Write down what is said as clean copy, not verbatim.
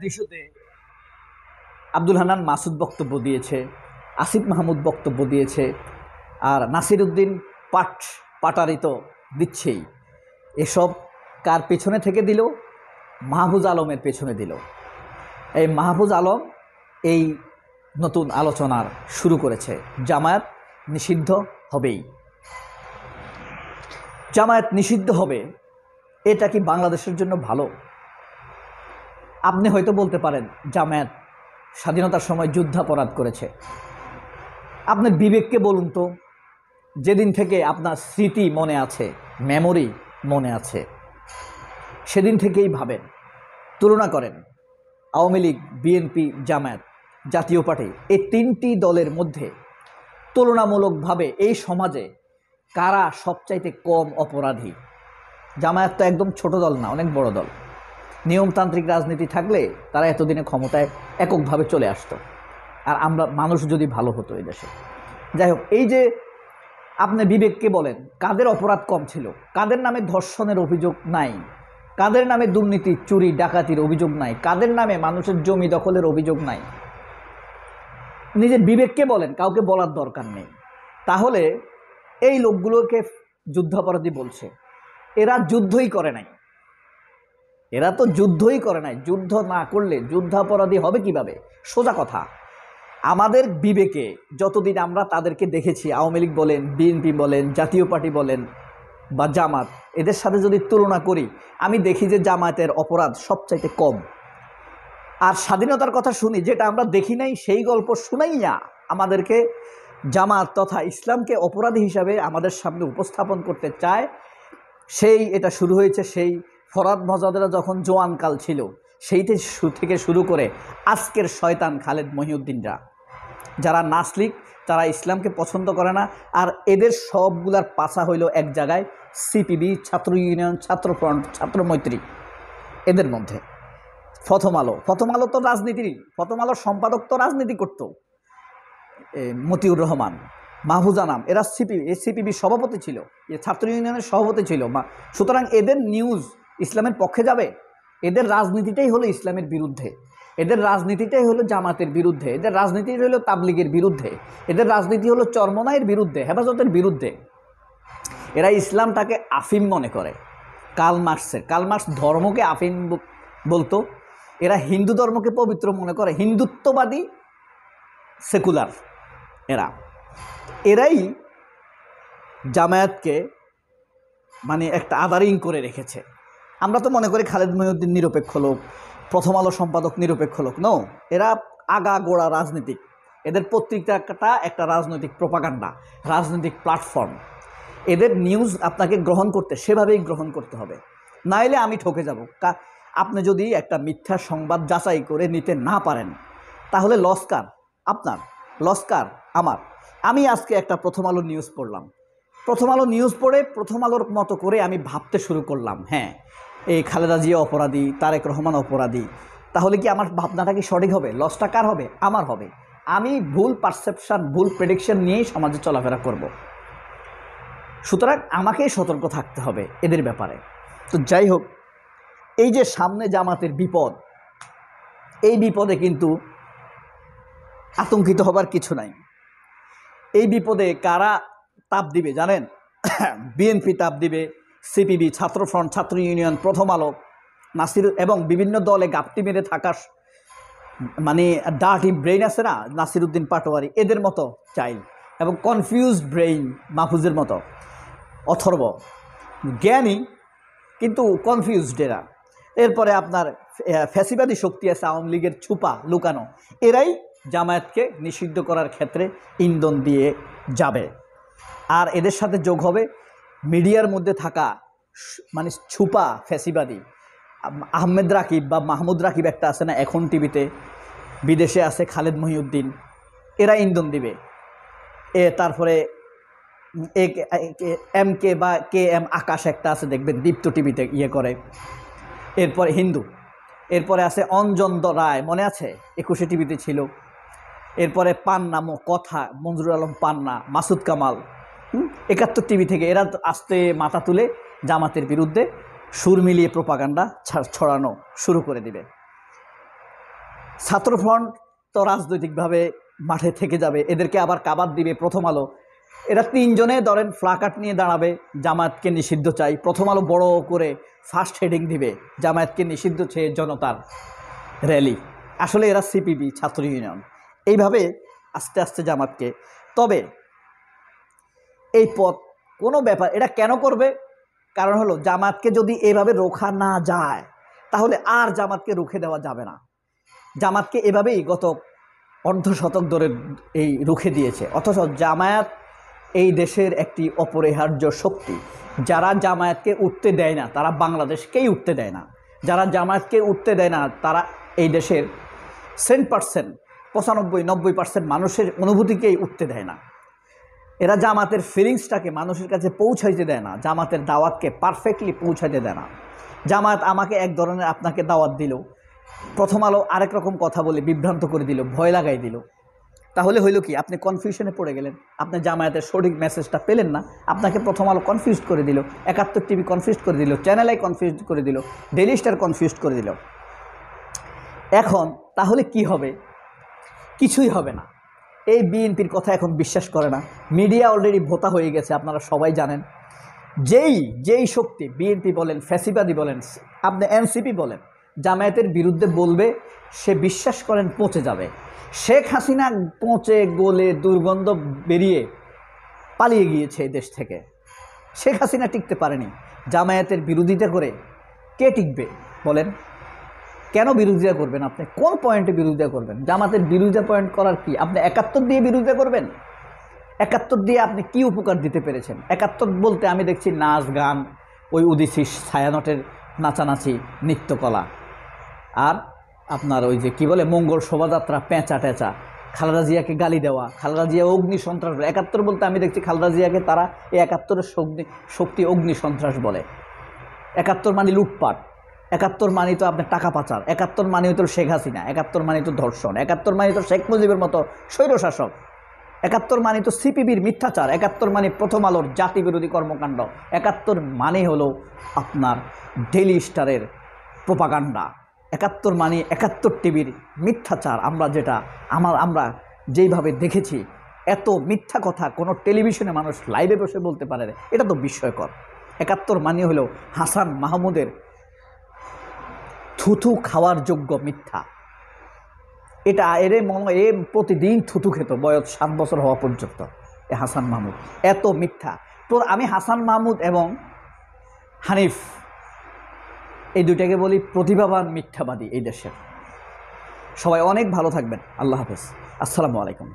ইস্যুতে আব্দুল হান্নান মাসুদ বক্তব্য দিয়েছে, আসিফ মাহমুদ বক্তব্য দিয়েছে, আর নাসিরউদ্দিন পাটারি তো দিচ্ছেই। এসব কার পেছনে থেকে দিল? মাহফুজ আলমের পেছনে দিল। এই মাহফুজ আলম এই নতুন আলোচনার শুরু করেছে, জামায়াত নিষিদ্ধ হবেই। জামায়াত নিষিদ্ধ হবে, এটা কি বাংলাদেশের জন্য ভালো? আপনি হয়তো বলতে পারেন জামায়াত স্বাধীনতার সময় যুদ্ধাপরাধ করেছে। আপনার বিবেককে বলুন তো, যেদিন থেকে আপনার স্মৃতি মনে আছে, মেমোরি মনে আছে, সেদিন থেকেই ভাবেন, তুলনা করেন আওয়ামী লীগ, বিএনপি, জামায়াত, জাতীয় পার্টি, এই তিনটি দলের মধ্যে তুলনামূলকভাবে এই সমাজে কারা সবচাইতে কম অপরাধী। জামায়াত তো একদম ছোট দল না, অনেক বড় দল। নিয়মতান্ত্রিক রাজনীতি থাকলে তারা এতদিনে ক্ষমতায় এককভাবে চলে আসতো, আর আমরা মানুষ যদি ভালো হতো এই দেশে। যাই হোক, এই যে আপনি বিবেককে বলেন কাদের অপরাধ কম ছিল, কাদের নামে ধর্ষণের অভিযোগ নাই, কাদের নামে দুর্নীতি, চুরি, ডাকাতির অভিযোগ নাই, কাদের নামে মানুষের জমি দখলের অভিযোগ নাই, নিজের বিবেককে বলেন, কাউকে বলার দরকার নেই। তাহলে এই লোকগুলোকে যুদ্ধাপরাধী বলছে। এরা যুদ্ধই করে নাই, এরা তো যুদ্ধই করে নাই। যুদ্ধ না করলে যুদ্ধাপরাধী হবে কিভাবে? সোজা কথা। আমাদের বিবেকে যতদিন আমরা তাদেরকে দেখেছি, আওয়ামী লীগ বলেন, বিএনপি বলেন, জাতীয় পার্টি বলেন বা জামাত, এদের সাথে যদি তুলনা করি, আমি দেখি যে জামায়াতের অপরাধ সবচাইতে কম। আর স্বাধীনতার কথা শুনি, যেটা আমরা দেখি নাই সেই গল্প শুনাইয়া আমাদেরকে জামাত তথা ইসলামকে অপরাধী হিসাবে আমাদের সামনে উপস্থাপন করতে চায়। এটা শুরু হয়েছে সেই ফরহাদ মহজাদেরা যখন জোয়ানকাল ছিল, সেইটি থেকে শুরু করে আজকের শয়তান খালেদ মহিউদ্দিনরা, যারা নাসলিক, তারা ইসলামকে পছন্দ করে না। আর এদের সবগুলার পাছা হইল এক জায়গায়, সিপিবি, ছাত্র ইউনিয়ন, ছাত্রফ্রন্ট, ছাত্র মৈত্রী। এদের মধ্যে প্রথম আলো তো রাজনীতির, প্রথম আলোর সম্পাদক তো রাজনীতি করত, মতিউর রহমান, মাহফুজ আনাম, এরা সিপিবি সভাপতি ছিল, ছাত্র ইউনিয়নের সভাপতি ছিল। সুতরাং এদের নিউজ ইসলামের পক্ষে যাবে? এদের রাজনীতিটাই হলো ইসলামের বিরুদ্ধে, এদের রাজনীতিটাই হলো জামাতের বিরুদ্ধে, এদের রাজনীতি হলো তাবলিগের বিরুদ্ধে, এদের রাজনীতি হলো চরমনাইয়ের বিরুদ্ধে, হেফাজতের বিরুদ্ধে। এরা ইসলামটাকে আফিম মনে করে। কার্ল মার্কস ধর্মকে আফিম বলতো। এরা হিন্দু ধর্মকে পবিত্র মনে করে, হিন্দুত্ববাদী সেকুলার। এরাই জামায়াতকে মানে একটা আদারিং করে রেখেছে। আমরা তো মনে করি খালেদ মহিউদ্দিন নিরপেক্ষ লোক, প্রথম আলো সম্পাদক নিরপেক্ষ লোক। নো, এরা আগা গোড়া রাজনীতিক। এদের পত্রিকাটা একটা রাজনৈতিক প্রপাগান্ডা, রাজনৈতিক প্ল্যাটফর্ম। এদের নিউজ আপনাকে গ্রহণ করতে সেভাবেই গ্রহণ করতে হবে, নাইলে আমি ঠকে যাব। আপনি যদি একটা মিথ্যা সংবাদ যাচাই করে নিতে না পারেন, তাহলে লস্কার আপনার, লস্কার আমার। আমি আজকে একটা প্রথম আলো নিউজ পড়লাম, প্রথম আলো নিউজ পড়ে প্রথম আলোর মতো করে আমি ভাবতে শুরু করলাম, হ্যাঁ এই খালেদা জিয়া অপরাধী, তারেক রহমান অপরাধী। তাহলে কি আমার ভাবনাটা কি সঠিক হবে? লসটা কার হবে? আমার হবে। আমি ভুল পারসেপশন, ভুল প্রেডিকশন নিয়েই সমাজে চলাফেরা করব। সুতরাং আমাকেই সতর্ক থাকতে হবে এদের ব্যাপারে। তো যাই হোক, এই যে সামনে জামাতের বিপদ, এই বিপদে কিন্তু আতঙ্কিত হবার কিছু নাই। এই বিপদে কারা তাপ দিবে জানেন? বিএনপি তাপ দিবে, সিপিবি, ছাত্রফ্রন্ট, ছাত্র ইউনিয়ন, প্রথম আলো, নাসির এবং বিভিন্ন দলে গাপটি মেরে থাকা মানে ডার্টি ব্রেইন আছে না, নাসিরউদ্দিন পাটোয়ারি, এদের মতো চাইল্ড, এবং কনফিউজড ব্রেইন মাহফুজের মতো, অথর্ব জ্ঞানী কিন্তু কনফিউজড এরা। এরপরে আপনার ফ্যাসিবাদী শক্তি আছে আওয়ামী লীগের ছুপা লুকানো, এরাই জামায়াতকে নিষিদ্ধ করার ক্ষেত্রে ইন্ধন দিয়ে যাবে। আর এদের সাথে যোগ হবে মিডিয়ার মধ্যে থাকা মানে ছুপা ফ্যাসিবাদী আহমেদ রাকিব বা মাহমুদ রাকিব, একটা আছে না এখন টিভিতে, বিদেশে আছে খালেদ মহিউদ্দিন, এরা ইন্ধন দিবে। তারপরে এম কে বা কে এম আকাশ একটা আছে, দেখবেন দীপ্ত টিভিতে ইয়ে করে। এরপরে হিন্দু, এরপরে আছে অঞ্জন রায়, মনে আছে 21 টিভিতে ছিল। এরপরে পান্না কথা, মঞ্জুরুল আলম পান্না, মাসুদ কামাল, 71 টিভি থেকে এরা আস্তে মাথা তুলে জামাতের বিরুদ্ধে সুর মিলিয়ে প্রোপাগান্ডা ছড়ানো শুরু করে দিবে। ছাত্রফ্রন্ট তো রাজনৈতিকভাবে মাঠে থেকে যাবে, এদেরকে আবার কাবাদ দিবে প্রথম আলো। এরা তিনজনে ধরেন ফ্লাকার্ড নিয়ে দাঁড়াবে, জামায়াতকে নিষিদ্ধ চাই। প্রথম আলো বড় করে ফার্স্ট হেডিং দিবে, জামায়াতকে নিষিদ্ধ চেয়ে জনতার র্যালি। আসলে এরা সিপিবি, ছাত্র ইউনিয়ন। এইভাবে আস্তে আস্তে জামাতকে, তবে এই পথ কোনো ব্যাপার, এটা কেন করবে? কারণ হলো জামাতকে যদি এইভাবে রোখা না যায় তাহলে আর জামাতকে রুখে দেওয়া যাবে না। জামাতকে এভাবেই গত অর্ধশতক ধরে এই রুখে দিয়েছে, অথচ জামায়াত এই দেশের একটি অপরিহার্য শক্তি। যারা জামায়াতকে উঠতে দেয় না তারা বাংলাদেশকেই উঠতে দেয় না। যারা জামায়াতকে উঠতে দেয় না তারা এই দেশের 100%, 95-90% মানুষের অনুভূতিকেই উঠতে দেয় না। এরা জামাতের ফিলিংসটাকে মানুষের কাছে পৌঁছাইতে দেয় না, জামাতের দাওয়াতকে পারফেক্টলি পৌঁছাইতে দেয় না। জামাত আমাকে এক ধরনের আপনাকে দাওয়াত দিল, প্রথম আলো আরেক রকম কথা বলে বিভ্রান্ত করে দিল, ভয় লাগাই দিল। তাহলে হইল কি, আপনি কনফিউশনে পড়ে গেলেন, আপনি জামায়াতের সঠিক মেসেজটা পেলেন না, আপনাকে প্রথম আলো কনফিউজ করে দিল, 71 টিভি কনফিউজ করে দিল, চ্যানেল আই কনফিউজ করে দিল, ডেইলি স্টার কনফিউজ করে দিল। এখন তাহলে কি হবে? কিছুই হবে না। এই বিএনপির কথা এখন বিশ্বাস করে না, মিডিয়া অলরেডি ভোতা হয়ে গেছে, আপনারা সবাই জানেন। যেই শক্তি, বিএনপি বলেন, ফ্যাসিবাদী বলেন, আপনি এনসিপি বলেন, জামায়াতের বিরুদ্ধে বলবে, সে বিশ্বাস করেন পচে যাবে। শেখ হাসিনা পচে গলে দুর্গন্ধ বেরিয়ে পালিয়ে গিয়েছে এই দেশ থেকে। শেখ হাসিনা টিকতে পারেনি। জামায়াতের বিরোধিতা করে কে টিকবে বলেন? কেন বিরোধিতা করবেন? আপনি কোন পয়েন্টে বিরোধিতা করবেন? জামাতের বিরোধিতা পয়েন্ট করার কি? আপনি 71 দিয়ে বিরোধিতা করবেন? 71 দিয়ে আপনি কি উপকার দিতে পেরেছেন? 71 বলতে আমি দেখছি নাচ গান, ওই উদিসি ছায়ানটের নাচানাচি, নৃত্যকলা, আর আপনার ওই যে কি বলে মঙ্গল শোভাযাত্রা, পেঁচা টেঁচা, খালেদা জিয়াকে গালি দেওয়া, খালেদা জিয়া অগ্নি সন্ত্রাস। 71 বলতে আমি দেখছি খালেদা জিয়াকে তারা এই 71-এর শক্তি অগ্নি সন্ত্রাস বলে। 71 মানে লুটপাট, 71 মানে তো আপনার টাকা পাচার, 71 মানে তো শেখ হাসিনা, 71 মানে তো ধর্ষণ, 71 মানে তো শেখ মুজিবের মতো স্বৈরশাসক, 71 মানে তো সিপিবির মিথ্যাচার, 71 মানে প্রথম আলোর জাতিবিরোধী কর্মকাণ্ড, 71 মানে হলো আপনার ডেইলি স্টারের প্রোপাগান্ডা, 71 মানে 71 টিভির মিথ্যাচার। আমরা যেইভাবে দেখেছি, এত মিথ্যা কথা কোনো টেলিভিশনে মানুষ লাইভে বসে বলতে পারে না, এটা তো বিস্ময়কর। 71 মানে হলো হাসান মাহমুদের থুথু খাওয়ার যোগ্য মিথ্যা। এটা এ প্রতিদিন থুতু খেত বয়স 7 বছর হওয়া পর্যন্ত, এ হাসান মাহমুদ। এত মিথ্যা। তো আমি হাসান মাহমুদ এবং হানিফ এই দুইটাকে বলি প্রতিভাবান মিথ্যাবাদী এই দেশের। সবাই অনেক ভালো থাকবেন। আল্লাহ হাফেজ। আসসালামু আলাইকুম।